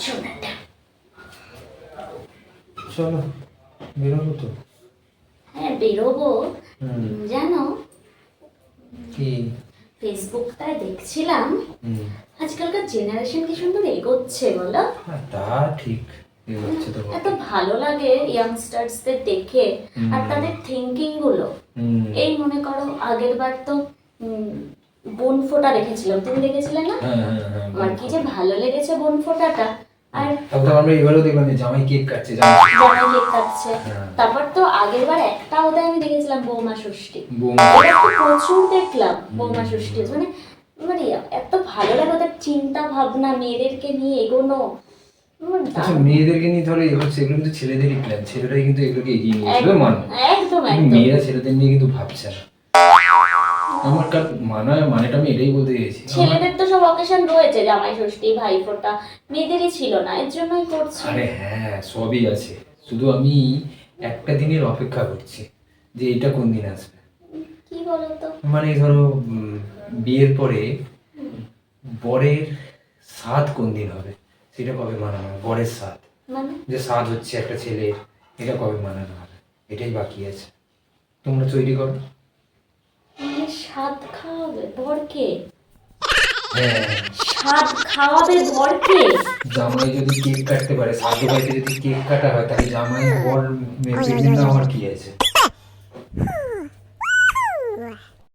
জোনাটা। চলো বেরোবো তো। হ্যাঁ বেরোবো। জানো কি? ফেসবুকটায় দেখছিলাম হুম। আজকালকার জেনারেশন কি সুন্দর এগোচ্ছে বলো। হ্যাঁ, তা ঠিক এগোচ্ছে তো এত বটে। ভালো লাগে ইয়াংস্টার্সদের দেখে আর তাদের থিঙ্কিং গুলো। এই মনে করো আগের বার তো বোন ফোঁটা রেখেছিলাম, তুমি দেখেছিলে না? হ্যাঁ হ্যাঁ হ্যাঁ, আমার কি যে ভালো লেগেছে বোন ফোঁটাটা। আর তারপর আমরা এবারও দেখলাম যে জামাই কেক কাটছে, জামাই জামাই কেক কাটছে। হ্যাঁ। তারপর তো আগের বার একটা ওদের আমি দেখেছিলাম বৌমা ষষ্ঠী, বৌমা। এবার তো প্রচুর দেখলাম বৌমা ষষ্ঠী। মানে মানে এত ভালো লাগে ওদের চিন্তা ভাবনা, মেয়েদেরকে নিয়ে এগোনো। আমার আচ্ছা, দারুণ। মেয়েদেরকে নিয়ে ধরো এগোচ্ছে, এগুলো কিন্তু ছেলেদেরই প্ল্যান, ছেলেরাই কিন্তু এগুলোকে এগিয়ে নিয়ে যাবে, একদম মানো। একদম কিন্তু একদম। মেয়েরা ছেলেদের নিয়ে কিন্তু ভাবছে না। আমার কার মানেটা আমি এটাই বলতে চাইছি। ছেলেদের তো সব অকেশন রয়েছে, জামাই ষষ্ঠী, ভাইফোঁটা, মেয়েদেরই ছিল না, এর জন্যই করছি। আরে হ্যাঁ, সবই আছে, শুধু আমি একটা দিনের অপেক্ষা করছি যে এটা কোন দিন আসবে। কি বলতো? মানে ধরো বিয়ের পরে বরের সাধ কোন দিন হবে সেটা কবে মানানো হবে, বরের সাধ, মানে যে সাধ হচ্ছে একটা ছেলের, এটা কবে মানানো হবে, এটাই বাকি আছে। তোমরা তৈরি করো। মানে স্বাদ খাওয়াবে বরকে? হ্যাঁ, স্বাদ খাওয়াবে বরকে? জামাই যদি কেক কাটতে পারে, সাধু বাড়িতে যদি কেক কাটা হয়, তাহলে জামাই বর প্রেগনেন্ট না হওয়ার কি আছে?